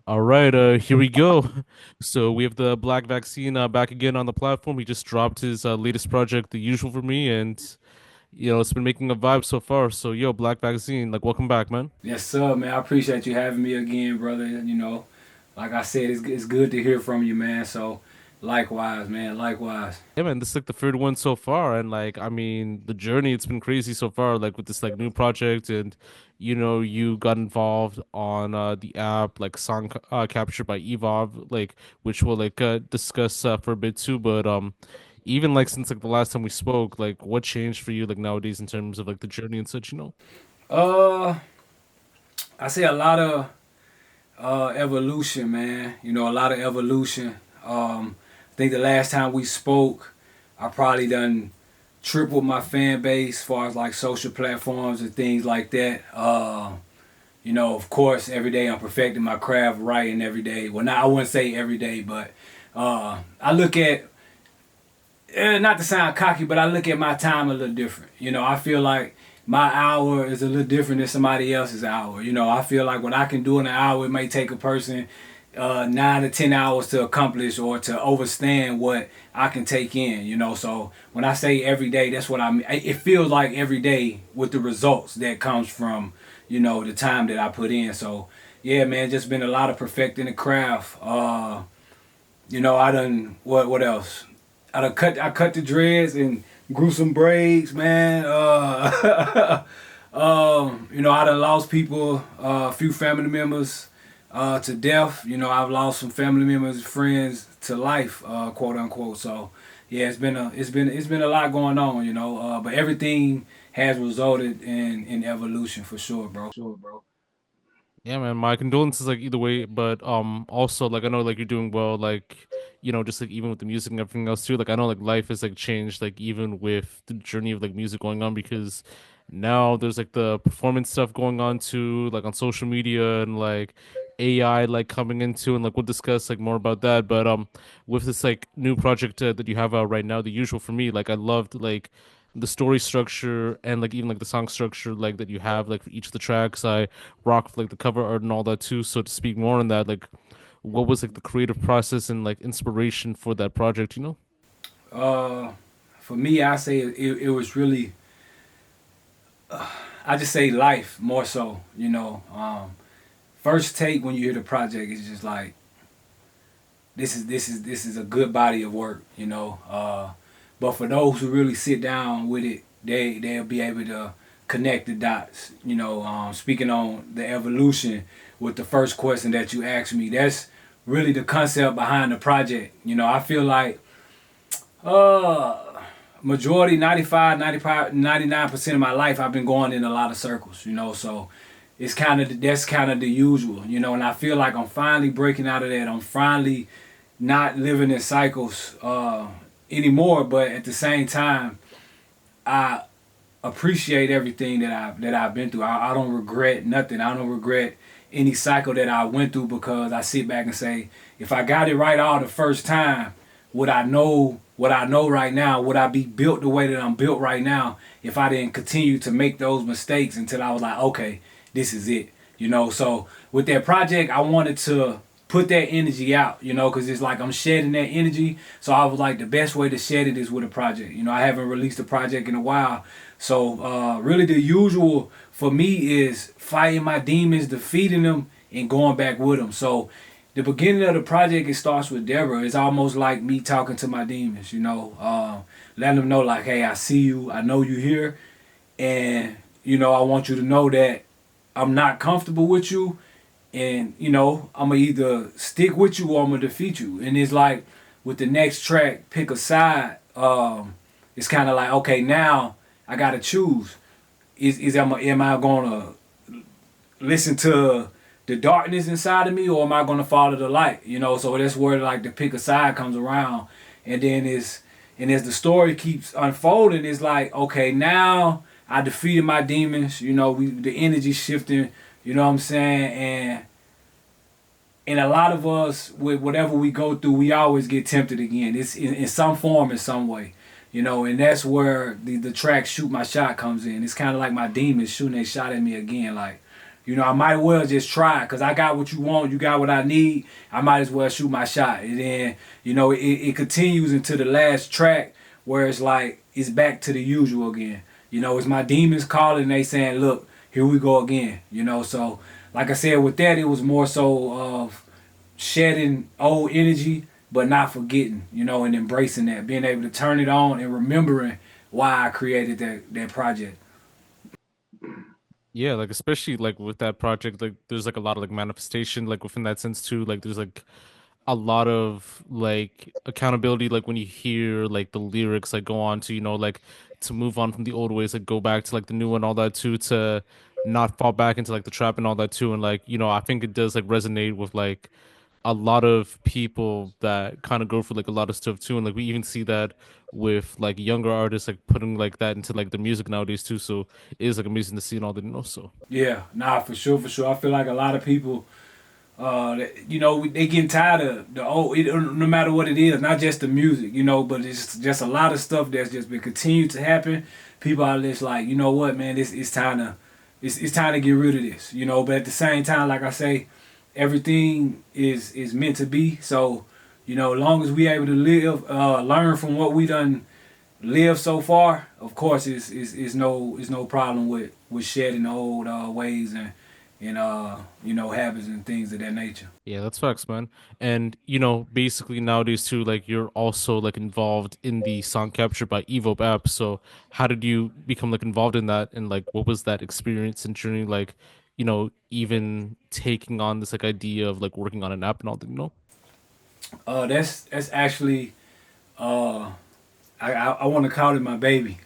All right, here we go. So we have the Black Vaccine back again on the platform. He just dropped his latest project, The Usual for Me, and it's been making a vibe so far. So yo, Black Vaccine, like welcome back, man. Yes, sir, man. I appreciate you having me again, brother. Like I said, it's good to hear from you, man. So, likewise, man. Likewise. Yeah, man, this is like the third one so far, and like I mean, the journey it's been crazy so far. Like with this like new project, and you got involved on the app like Song Capture by EVOVE, like which we'll like discuss for a bit too. But even like since like the last time we spoke, like what changed for you like nowadays in terms of like the journey and such? Uh, I say a lot of evolution, man. A lot of evolution. I think the last time we spoke, I probably done tripled my fan base as far as like social platforms and things like that. Of course, every day I'm perfecting my craft, writing every day. Well, not I wouldn't say every day, but I look at not to sound cocky, but I look at my time a little different. I feel like my hour is a little different than somebody else's hour. I feel like what I can do in an hour, it may take a person 9 to 10 hours to accomplish or to overstand what I can take in. So when I say every day, that's what I mean. It feels like every day with the results that comes from the time that I put in. So yeah, man, just been a lot of perfecting the craft. I done what else? I cut the dreads and grew some braids, man. I done lost people, a few family members to death. I've lost some family members, friends to life, quote unquote. So yeah, it's been a lot going on, but everything has resulted in evolution for sure, bro. Sure, bro. Yeah, man, my condolences like either way, but also like I know like you're doing well, like just like even with the music and everything else too. Like I know like life has like changed like even with the journey of like music going on because now there's like the performance stuff going on too, like on social media and like AI like coming into and like we'll discuss like more about that. But with this like new project that you have out right now, The Usual for Me, like I loved like the story structure and like even like the song structure like that you have like for each of the tracks. I rock like the cover art and all that too. So to speak more on that, like what was like the creative process and like inspiration for that project? Uh, for me, I say it was really I just say life more so. First take when you hear the project is just like this is a good body of work. But for those who really sit down with it, they'll be able to connect the dots. Speaking on the evolution with the first question that you asked me, that's really the concept behind the project. I feel like uh majority 99% of my life I've been going in a lot of circles, so it's that's kind of the usual, and I feel like I'm finally breaking out of that. I'm finally not living in cycles anymore, but at the same time I appreciate everything that I've been through. I don't regret nothing. I don't regret any cycle that I went through because I sit back and say, if I got it right all the first time, would I know what I know right now? Would I be built the way that I'm built right now if I didn't continue to make those mistakes until I was like, okay, this is it. So with that project, I wanted to put that energy out, because it's like I'm shedding that energy. So I was like, the best way to shed it is with a project. I haven't released a project in a while. So really the usual for me is fighting my demons, defeating them, and going back with them. So the beginning of the project, it starts with Deborah. It's almost like me talking to my demons, letting them know like, hey, I see you. I know you here. And, I want you to know that I'm not comfortable with you, and I'm gonna either stick with you or I'm gonna defeat you. And it's like with the next track, pick a side. It's kind of like, okay, now I gotta choose. Am I gonna listen to the darkness inside of me, or am I gonna follow the light? So that's where like the pick a side comes around, and then as the story keeps unfolding, it's like, okay, now I defeated my demons. The energy shifting. You know what I'm saying? And a lot of us, with whatever we go through, we always get tempted again. It's in some form, in some way. And that's where the track "Shoot My Shot" comes in. It's kind of like my demons shooting a shot at me again. Like, You know, I might as well just try because I got what you want, you got what I need. I might as well shoot my shot. And then, you know, it continues into the last track where it's like it's back to the usual again. You know, it's my demons calling. They saying, "Look, here we go again." You know, so like I said, with that, it was more so of shedding old energy, but not forgetting. You know, and embracing that, being able to turn it on and remembering why I created that project. Yeah, like especially like with that project, like there's like a lot of like manifestation, like within that sense too. Like there's like a lot of like accountability, like when you hear like the lyrics like go on to, like to move on from the old ways, like go back to like the new and all that too, to not fall back into like the trap and all that too. And like, I think it does like resonate with like a lot of people that kind of go through like a lot of stuff too. And like we even see that with like younger artists like putting like that into like the music nowadays too. So it is like amazing to see and all that, so. Yeah, nah, for sure, for sure. I feel like a lot of people, they getting tired of the old. No matter what it is, not just the music, but it's just a lot of stuff that's just been continued to happen. People are just like, you know what, man, it's time to, it's time to get rid of this, But at the same time, like I say, everything is meant to be. So, as long as we able to live, learn from what we done lived so far, of course, it's no problem with shedding the old ways and habits and things of that nature. Yeah, that's facts, man. And basically nowadays too, like you're also like involved in the SongCapture by EVOVE app. So how did you become like involved in that? And like what was that experience and journey like, even taking on this like idea of like working on an app and all that? That's actually uh I want to call it my baby.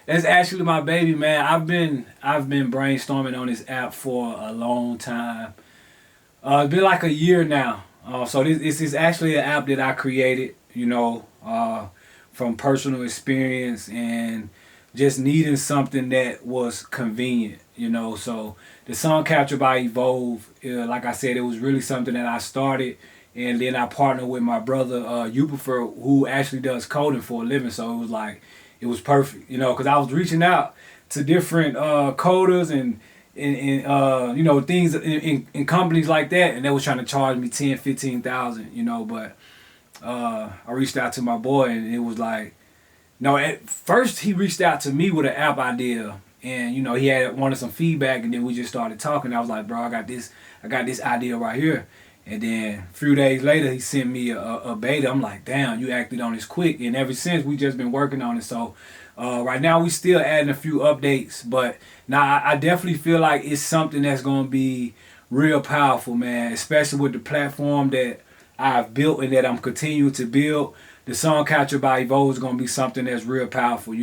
That's actually my baby, man. I've been brainstorming on this app for a long time. It's been like a year now. So this is actually an app that I created, from personal experience and just needing something that was convenient, So the song capture by Evolve, like I said, it was really something that I started, and then I partnered with my brother who actually does coding for a living. So it was like, it was perfect, because I was reaching out to different coders and things in companies like that, and they was trying to charge me 10, 15,000, but I reached out to my boy, and it was like, no, at first he reached out to me with an app idea, and he had wanted some feedback, and then we just started talking. I was like, bro, I got this idea right here. And then a few days later, he sent me a beta. I'm like, damn, you acted on this quick. And ever since, we just been working on it. So right now, we still adding a few updates. But now I definitely feel like it's something that's going to be real powerful, man. Especially with the platform that I've built and that I'm continuing to build. The song capture by Evolve is going to be something that's real powerful.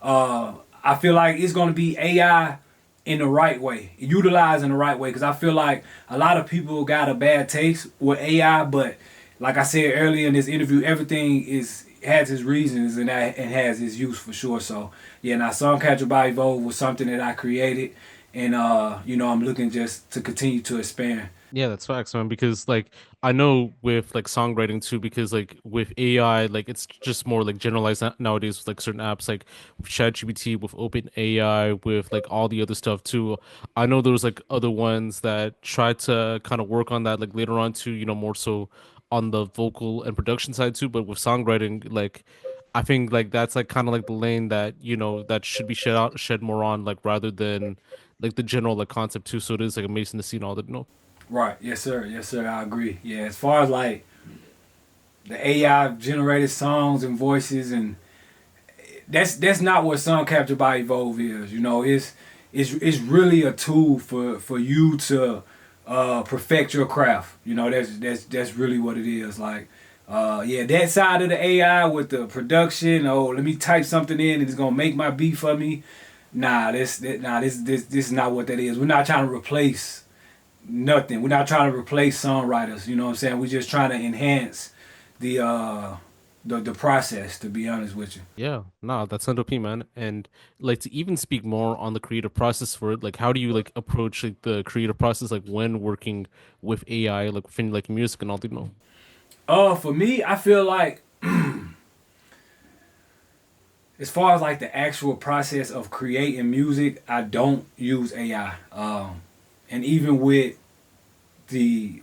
I feel like it's going to be AI in the right way, utilized in the right way. Because I feel like a lot of people got a bad taste with AI, but like I said earlier in this interview, everything has its reasons and has its use for sure. So yeah, now Song Catcher by Evolve was something that I created, and I'm looking just to continue to expand. Yeah, that's facts, man. Because like I know with like songwriting too, because like with AI, like it's just more like generalized nowadays with like certain apps, like with ChatGPT, with Open AI, with like all the other stuff too. I know there was like other ones that tried to kind of work on that like later on too, more so on the vocal and production side too. But with songwriting, like I think like that's like kind of like the lane that that should be shed more on, like rather than like the general like concept too. So it is like amazing to see and all that. Right. Yes, sir. Yes, sir. I agree. Yeah. As far as like the AI generated songs and voices, and that's not what Song Capture by Evolve is. It's really a tool for you to perfect your craft. That's really what it is. Like, yeah, that side of the AI with the production. Oh, let me type something in and it's gonna make my beat for me. Nah, this is not what that is. We're not trying to replace nothing. We're not trying to replace songwriters. You know what I'm saying? We're just trying to enhance the uh the process. To be honest with you. Yeah, nah, that's not OP, man. And like to even speak more on the creative process for it, like how do you like approach like the creative process like when working with AI, like within like music and all that? For me, I feel like as far as like the actual process of creating music, I don't use AI. And even with the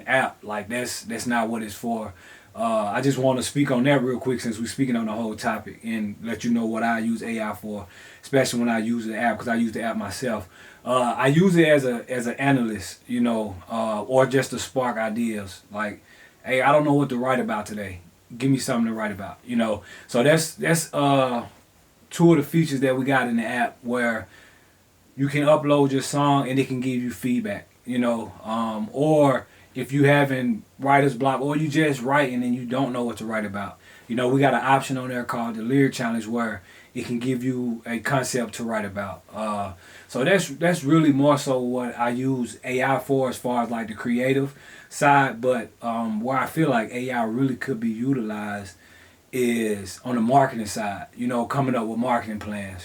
app, like that's not what it's for. I just want to speak on that real quick since we're speaking on the whole topic and let you know what I use AI for, especially when I use the app because I use the app myself. I use it as an analyst, or just to spark ideas. Like, hey, I don't know what to write about today. Give me something to write about, So that's two of the features that we got in the app where you can upload your song and it can give you feedback, or if you having writer's block or you just writing and you don't know what to write about, we got an option on there called the lyric challenge where it can give you a concept to write about. So that's really more so what I use AI for as far as like the creative side, but where I feel like AI really could be utilized is on the marketing side, coming up with marketing plans,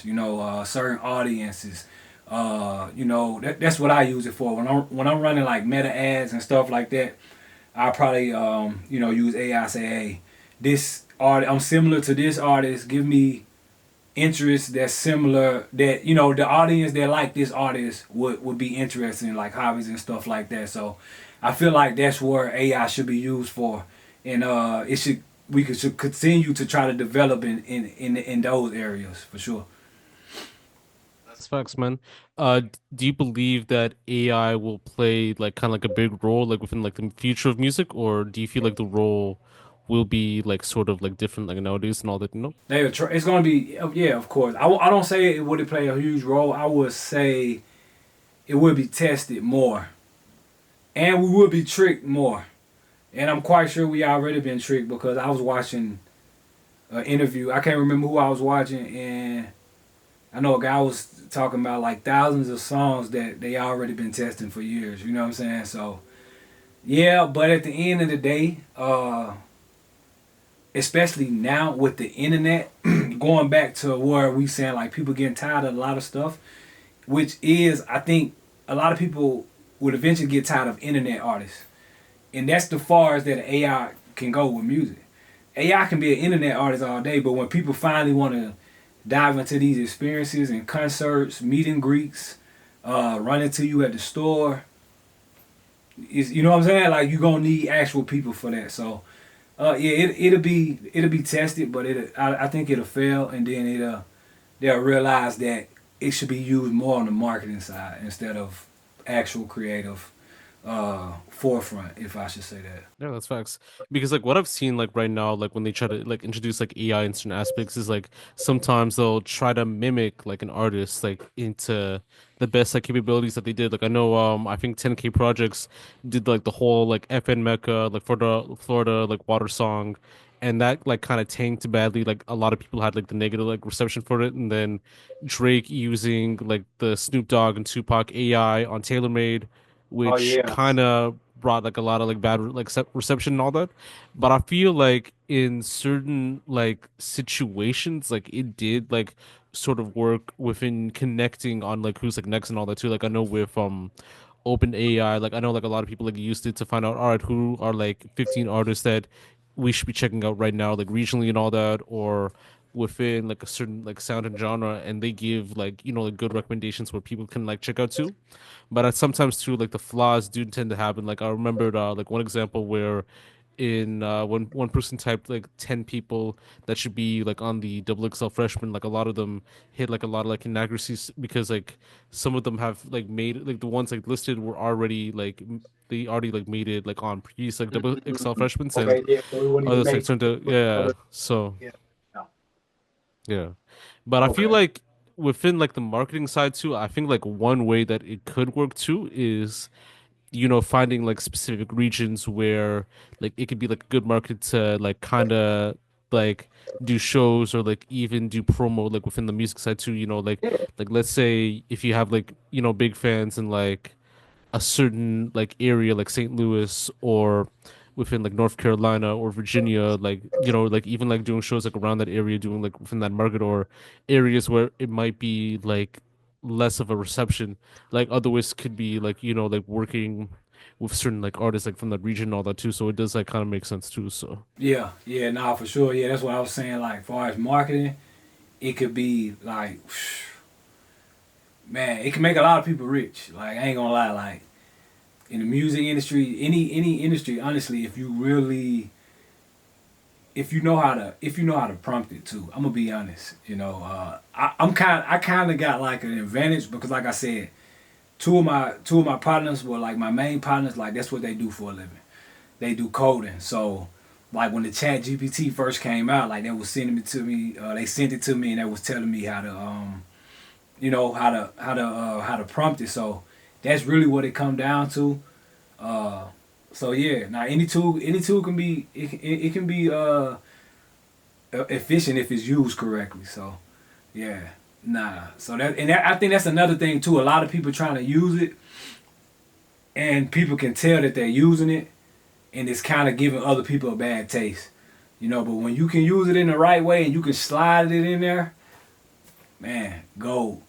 certain audiences, that's what I use it for. When I'm running like meta ads and stuff like that, I probably use AI. Say, hey, this art I'm similar to this artist. Give me interests that's similar that the audience that like this artist would be interested in like hobbies and stuff like that. So I feel like that's where AI should be used for, and it should we could should continue to try to develop in those areas for sure. That's facts, man. Do you believe that AI will play like kind of like a big role like within like the future of music, or do you feel like the role will be like sort of like different like nowadays and all that, It's going to be, yeah, of course. I don't say it would play a huge role. I would say it would be tested more, and we would be tricked more. And I'm quite sure we already been tricked because I was watching an interview. I can't remember who I was watching, and I know a guy was talking about like thousands of songs that they already been testing for years. You know what I'm saying? So yeah, but at the end of the day, especially now with the internet, going back to where we saying like people getting tired of a lot of stuff, which is I think a lot of people would eventually get tired of internet artists, and that's the farthest that AI can go with music. AI can be an internet artist all day, but when people finally want to dive into these experiences and concerts, meet and greets, run into you at the store, you know what I'm saying? Like you gonna need actual people for that. So yeah, it'll be tested, but I think it'll fail, and then they'll realize that it should be used more on the marketing side instead of actual creative forefront, if I should say that. Yeah, that's facts. Because like what I've seen like right now, like when they try to like introduce like AI in certain aspects is like sometimes they'll try to mimic like an artist like into the best like capabilities that they did. Like I know I think 10K Projects did like the whole like FN Mecca like for the Florida like water song, and that like kind of tanked badly. Like a lot of people had like the negative like reception for it, and then Drake using like the Snoop Dogg and Tupac AI on TaylorMade, Oh which yeah. kind of brought like a lot of like bad like reception and all that. But I feel like in certain like situations, like it did like sort of work within connecting on like who's like next and all that too. Like I know with open AI, like I know like a lot of people like used it to find out, all right, who are like 15 artists that we should be checking out right now, like regionally and all that, or within like a certain like sound and genre, and they give like like good recommendations where people can like check out too. But sometimes too, like the flaws do tend to happen. Like I remembered like one example where in when one person typed like 10 people that should be like on the double XL freshman, like a lot of them hit like a lot of like inaccuracies because like some of them have like made like the ones like listed were already like they already like made it like on previous like double XL freshmen, and Okay, yeah, so we wouldn't even others like make turned to yeah. So yeah. No. yeah. But I feel Okay. like within like the marketing side too, I think like one way that it could work too is finding like specific regions where like it could be like a good market to like kind of like do shows or like even do promo like within the music side too, like let's say if you have like big fans in like a certain like area like St. Louis or within like North Carolina or Virginia, like like even like doing shows like around that area, doing like within that market or areas where it might be like less of a reception. Like otherwise could be like like working with certain like artists like from the region and all that too. So it does like kind of make sense too. So Yeah, yeah, nah, for sure. Yeah, that's what I was saying. Like, as far as marketing, it could be like, man, it can make a lot of people rich. Like, I ain't gonna lie. Like, in the music industry, any industry, honestly, if you know how to prompt it too. I'm gonna be honest. I kind of got like an advantage because, like I said, two of my partners were like my main partners. Like, that's what they do for a living. They do coding. So like when the Chat GPT first came out, like they was sending it to me. They sent it to me and they was telling me how to how to prompt it. So that's really what it come down to. Uh, so yeah, now any tool can be it can be efficient if it's used correctly. So yeah, nah. So I think that's another thing too. A lot of people trying to use it, and people can tell that they're using it, and it's kind of giving other people a bad taste. But when you can use it in the right way and you can slide it in there, man, go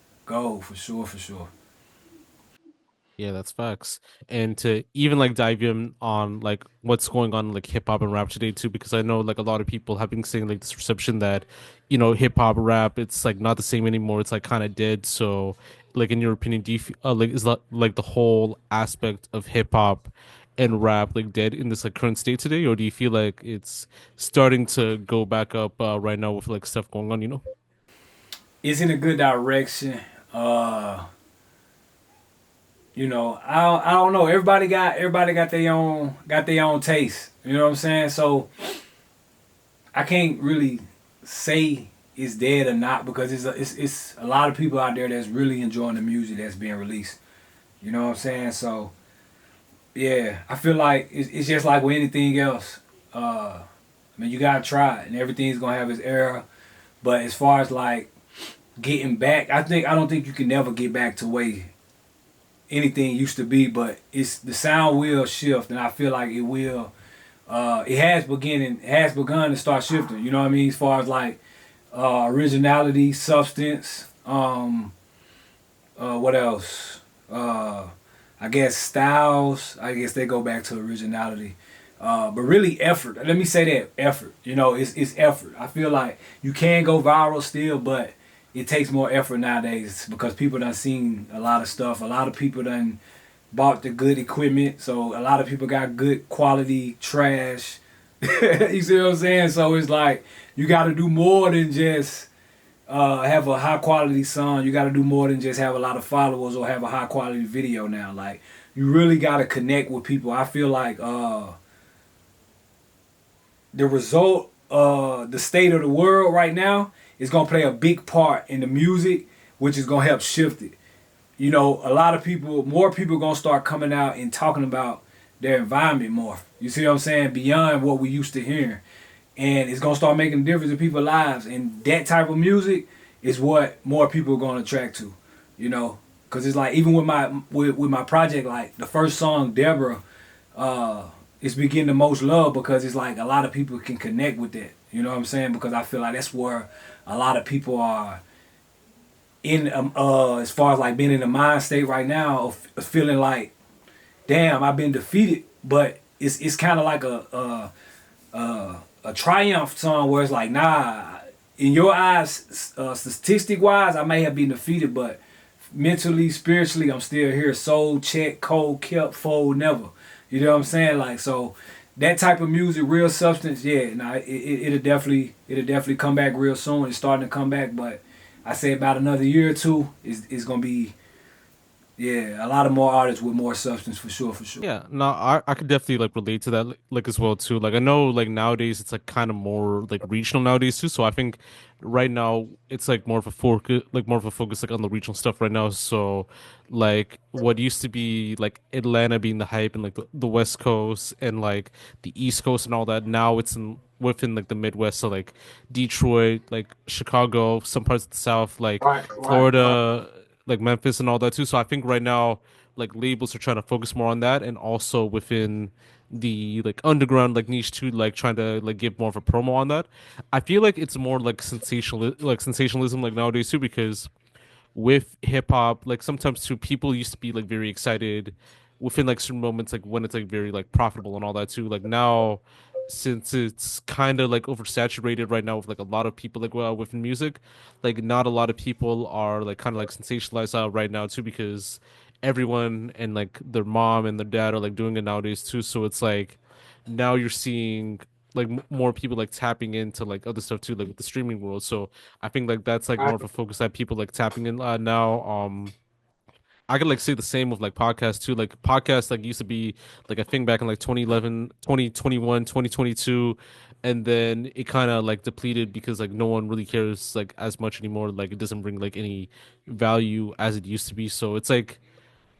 for sure, for sure. yeah, that's facts. And to even like dive in on like what's going on in, like hip hop and rap today too, because I know like a lot of people have been saying like this perception that, hip hop rap, it's like not the same anymore. It's like kind of dead. So, like in your opinion, do you like is that like the whole aspect of hip hop and rap like dead in this like current state today, or do you feel like it's starting to go back up right now with like stuff going on? It's in a good direction. Uh, I don't know. Everybody got their own taste. You know what I'm saying? So I can't really say it's dead or not because it's a lot of people out there that's really enjoying the music that's being released. You know what I'm saying? So yeah, I feel like it's just like with anything else. I mean, you gotta try it, and everything's gonna have its era. But as far as like getting back, I don't think you can never get back to way anything used to be. But it's the sound will shift, and I feel like it will. It has begun to start shifting. You know what I mean? As far as like originality, substance. What else? I guess styles. I guess they go back to originality. But really effort. Let me say that effort. It's effort. I feel like you can go viral still, but it takes more effort nowadays because people done seen a lot of stuff. A lot of people done bought the good equipment, so a lot of people got good quality trash. You see what I'm saying? So it's like you got to do more than just have a high quality song. You got to do more than just have a lot of followers or have a high quality video now. Like you really got to connect with people. I feel like the result, the state of the world right now is gonna play a big part in the music, which is gonna help shift it. A lot of people, more people gonna start coming out and talking about their environment more. You see what I'm saying? Beyond what we used to hear. And it's gonna start making a difference in people's lives. And that type of music is what more people are gonna attract to. Cause it's like even with my project, like the first song, Deborah, it's been getting the most love because it's like a lot of people can connect with that. You know what I'm saying? Because I feel like that's where a lot of people are in as far as like being in the mind state right now of feeling like, damn, I've been defeated, but it's kind of like a triumph song where it's like, nah, in your eyes, statistic wise, I may have been defeated, but mentally, spiritually, I'm still here. Soul check, cold kept, fold never. You know what I'm saying? Like so. That type of music, real substance, yeah. Nah, it'll definitely come back real soon. It's starting to come back, but I say about another year or two, it's gonna be, yeah, a lot of more artists with more substance for sure, for sure. Yeah, no, I could definitely like relate to that like as well too. Like I know like nowadays it's like kind of more like regional nowadays too. So I think right now it's like more of a focus like on the regional stuff right now. So like what used to be like Atlanta being the hype and like the West Coast and like the East Coast and all that. Now it's in within like the Midwest. So like Detroit, like Chicago, some parts of the South, like Right, right, right. Florida, like Memphis and all that too. So I think right now like labels are trying to focus more on that and also within the like underground like niche too, like trying to like give more of a promo on that. I feel like it's more like sensationalism like nowadays too because with hip hop like sometimes too people used to be like very excited within like certain moments, like when it's like very like profitable and all that too. Like now, since it's kind of like oversaturated right now with like a lot of people like within music, like not a lot of people are like kind of like sensationalized right now too, because everyone and like their mom and their dad are like doing it nowadays too. So it's like now you're seeing like more people like tapping into like other stuff too, like with the streaming world. So I think like that's like more of a focus that people like tapping in now. I could like say the same with like podcasts too. Like podcasts like used to be like a thing back in like 2011, 2021, 2022, and then it kind of like depleted because like no one really cares like as much anymore. Like it doesn't bring like any value as it used to be. So it's like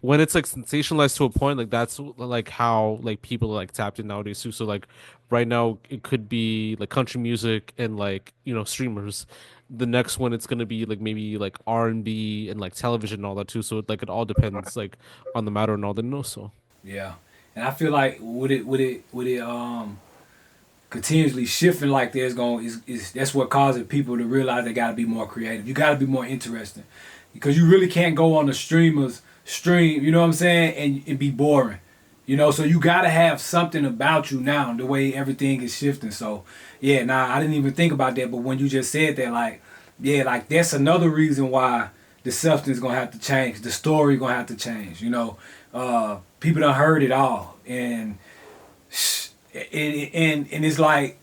when it's like sensationalized to a point, like that's like how like people like tapped in nowadays too. So like right now it could be like country music and like streamers. The next one it's gonna be like maybe like R&B and like television and all that too. So like it all depends like on the matter and all that. No, so Yeah, and I feel like with it continuously shifting like there's going is that's what causes people to realize they got to be more creative. You got to be more interesting because you really can't go on the streamers stream. You know what I'm saying? And be boring. You know, so you got to have something about you now. The way everything is shifting. So yeah, nah, I didn't even think about that. But when you just said that, like, yeah, like that's another reason why the substance gonna have to change. The story gonna have to change. You know, people done heard it all, and it's like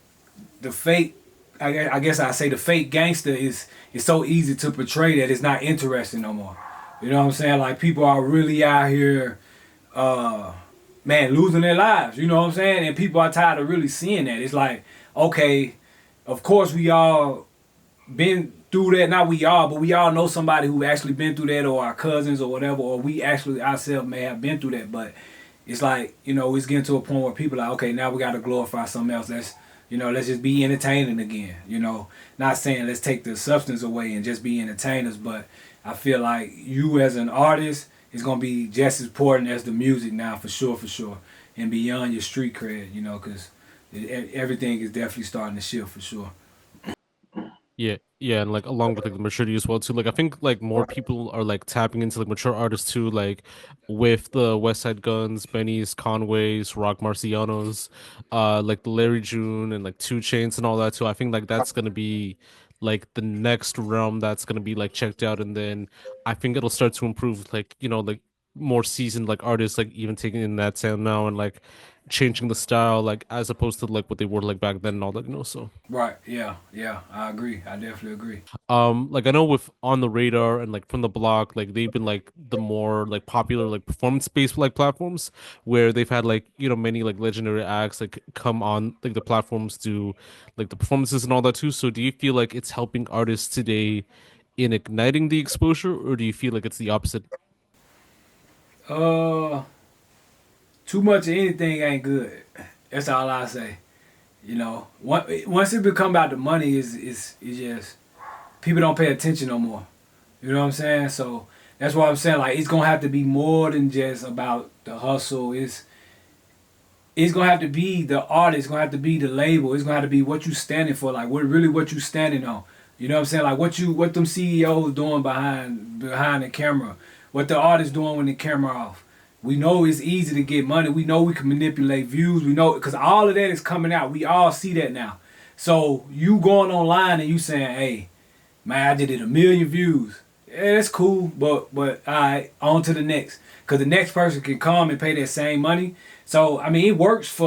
the fake. I guess I say the fake gangster is so easy to portray that it's not interesting no more. You know what I'm saying? Like people are really out here, uh, man, losing their lives. You know what I'm saying? And people are tired of really seeing that. It's like, okay, of course we all been through that. Not we all, but we all know somebody who actually been through that, or our cousins or whatever, or we actually ourselves may have been through that. But it's like, it's getting to a point where people are like, okay, now we got to glorify something else. Let's just be entertaining again. Not saying let's take the substance away and just be entertainers, but I feel like you as an artist is gonna be just as important as the music now, for sure, and beyond your street cred, because everything is definitely starting to shift for sure. yeah, yeah, and like along with like the maturity as well too. Like I think like more people are like tapping into like mature artists too, like with the West Side Guns, Benny's, Conway's, Rock Marciano's, like the Larry June and like Two Chains and all that too. I think like that's gonna be like the next realm that's gonna be like checked out, and then I think it'll start to improve like like more seasoned like artists like even taking in that sound now and like changing the style like as opposed to like what they were like back then and all that. So. Right? Yeah, yeah. I agree. I definitely agree. Like I know with On the Radar and like From the Block, like they've been like the more like popular like performance-based like platforms where they've had like many like legendary acts like come on like the platforms to like the performances and all that too. So do you feel like it's helping artists today in igniting the exposure, or do you feel like it's the opposite? Uh, Too much of anything ain't good. That's all I say. Once it become about the money, is just people don't pay attention no more. You know what I'm saying? So that's why I'm saying like it's gonna have to be more than just about the hustle. It's gonna have to be the artist. It's gonna have to be the label. It's gonna have to be what you standing for. Like what you standing on. You know what I'm saying? Like what them CEOs doing behind the camera. What the artist doing when the camera off. We know it's easy to get money. We know we can manipulate views. We know because all of that is coming out. We all see that now. So you going online and you saying, "Hey, man, I just did 1 million views. Yeah, that's cool, but all right, on to the next. Cause the next person can come and pay that same money. So I mean, it works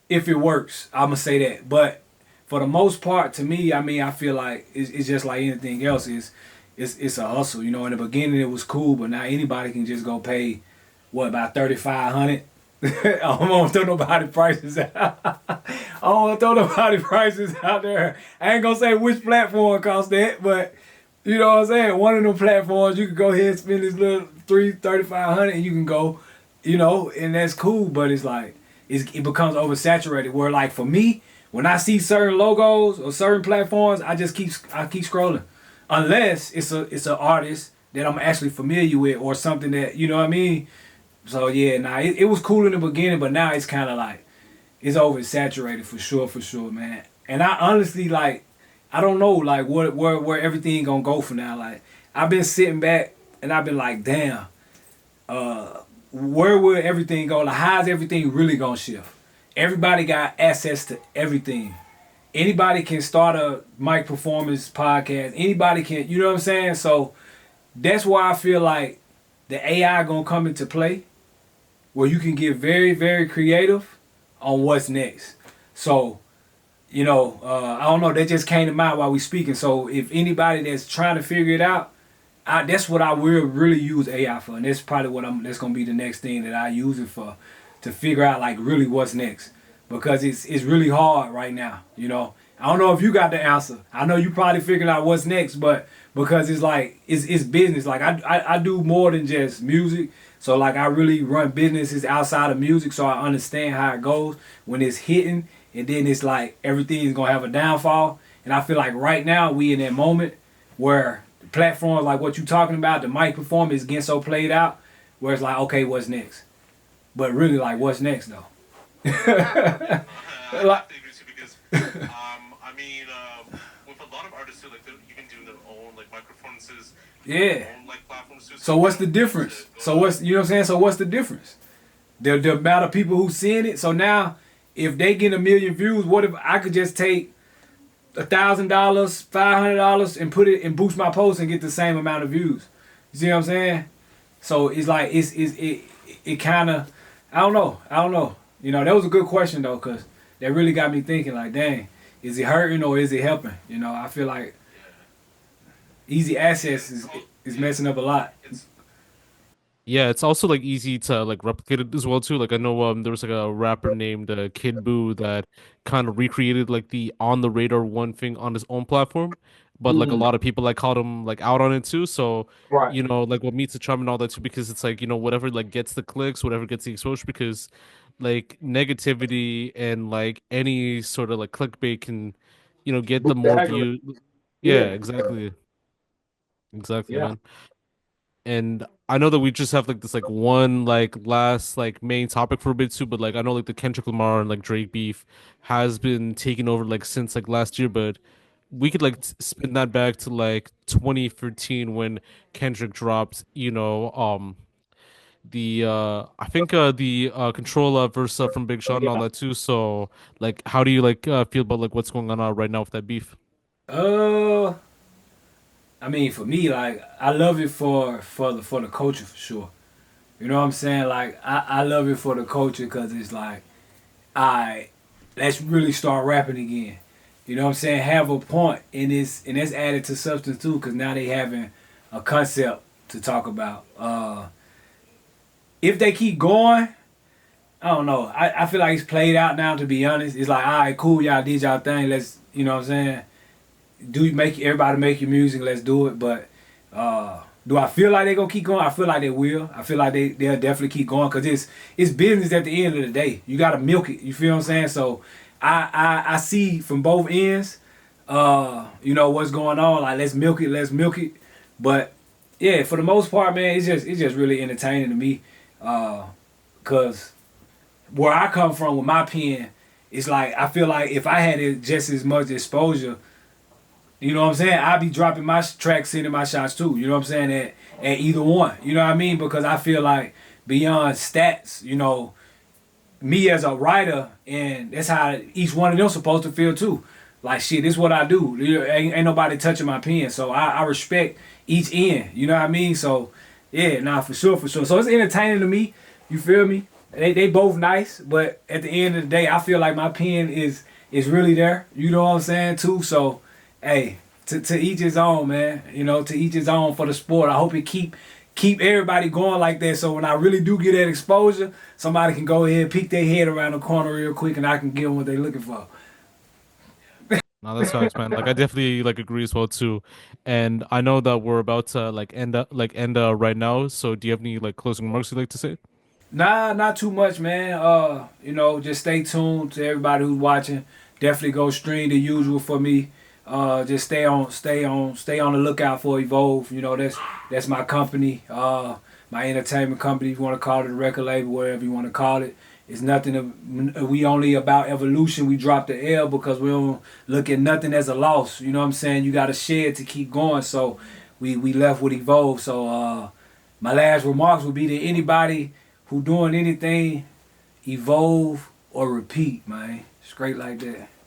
if it works. I'm gonna say that, but for the most part, to me, I mean, I feel like it's just like anything else. It's a hustle. In the beginning it was cool, but now anybody can just go pay what about 3,500. I don't want to throw nobody prices out. I don't want to throw nobody prices out there. I ain't gonna say which platform costs that, but you know what I'm saying. One of them platforms you can go ahead and spend this little 3,500, and you can go, and that's cool. But it's like it becomes oversaturated. Where like for me, when I see certain logos or certain platforms, I keep scrolling, unless it's an artist that I'm actually familiar with or something that you know what I mean. So yeah, nah, it was cool in the beginning, but now it's kind of like it's oversaturated for sure, man. And I honestly like I don't know like where everything gonna go for now. Like I've been sitting back and I've been like, damn, where will everything go? Like, how's everything really gonna shift? Everybody got access to everything. Anybody can start a mic performance podcast. Anybody can, you know what I'm saying? So that's why I feel like the AI gonna come into play, where you can get very, very creative on what's next. So, I don't know, that just came to mind while we speaking. So if anybody that's trying to figure it out, that's what I will really use AI for, and that's probably that's gonna be the next thing that I use it for, to figure out like really what's next, because it's really hard right now. I don't know if you got the answer. I know you probably figuring out what's next, but because it's like it's business. Like I do more than just music, so like I really run businesses outside of music, so I understand how it goes when it's hitting, and then it's like everything's gonna have a downfall, and I feel like right now we in that moment where platforms like what you talking about, the mic performance is getting so played out, where it's like, okay, what's next? But really, like, what's next though? I Like, have to agree with you because, I mean, with a lot of artists too, like they're even doing their own like microphones, yeah. own like platforms too. So what's the difference? So what's you know what I'm saying? So what's the difference? The amount of people who seeing it. So now, if they get 1 million views, what if I could just take $1,000, $500, and put it and boost my post and get the same amount of views? You see what I'm saying? So it's like it kind of, I don't know. That was a good question though, cause that really got me thinking. Like, dang, is it hurting or is it helping? I feel like easy access is messing up a lot. It's Yeah, it's also like easy to like replicate it as well too. Like I know there was like a rapper named Kid Boo that kind of recreated like the on the radar one thing on his own platform, but like a Mm, lot of people like called him like out on it too. So right. like what meets the charm and all that too, because it's like whatever like gets the clicks, whatever gets the exposure, because like negativity and like any sort of like clickbait can get the Boost the more algorithm. view. Yeah, Yeah. exactly, Yeah. man. And I know that we just have like this like one like last like main topic for a bit too, but like I know like the Kendrick Lamar and like Drake beef has been taking over like since like last year, but we could like spin that back to like 2013 when Kendrick dropped, the I think the Controller verse from Big Sean and all Yeah. that too. So like how do you like feel about like what's going on right now with that beef? Uh, I mean, for me, like, I love it for the culture for sure. You know what I'm saying? Like, I love it for the culture because it's like, I let's really start rapping again. You know what I'm saying? Have a point, and that's added to substance too, because now they having a concept to talk about. If they keep going, I don't know. I feel like it's played out now. To be honest, it's like, all right, cool, y'all did y'all thing. Let's, you know what I'm saying? Do you make everybody make your music? Let's do it. But do I feel like they gonna keep going? I feel like they will. I feel like they'll definitely keep going because it's business at the end of the day. You gotta milk it. You feel what I'm saying? So I see from both ends. What's going on. Like, let's milk it. Let's milk it. But yeah, for the most part, man, it's just really entertaining to me. Cause where I come from with my pen, it's like I feel like if I had just as much exposure, you know what I'm saying, I'd be dropping my tracks, sending my shots too. You know what I'm saying, at either one. You know what I mean? Because I feel like beyond stats, me as a writer, and that's how each one of them supposed to feel too. Like, shit, this is what I do. Ain't nobody touching my pen, so I respect each end. You know what I mean? So yeah, nah, for sure, for sure. So it's entertaining to me. You feel me? They both nice, but at the end of the day, I feel like my pen is really there. You know what I'm saying too. So hey, to each his own, man. To each his own for the sport. I hope it keep everybody going like that. So when I really do get that exposure, somebody can go ahead and peek their head around the corner real quick, and I can give them what they're looking for. No, that's facts, man. Like I definitely like agree as well too. And I know that we're about to like end right now. So do you have any like closing remarks you'd like to say? Nah, not too much, man. Just stay tuned to everybody who's watching. Definitely go stream the usual for me. Just stay on the lookout for Evolve. That's my company. My entertainment company, if you want to call it a record label, whatever you want to call it. It's nothing. We only about evolution. We drop the L because we don't look at nothing as a loss. You know what I'm saying? You got to share it to keep going. So we left with Evolve. So my last remarks would be to anybody who doing anything, evolve or repeat, man. Straight like that.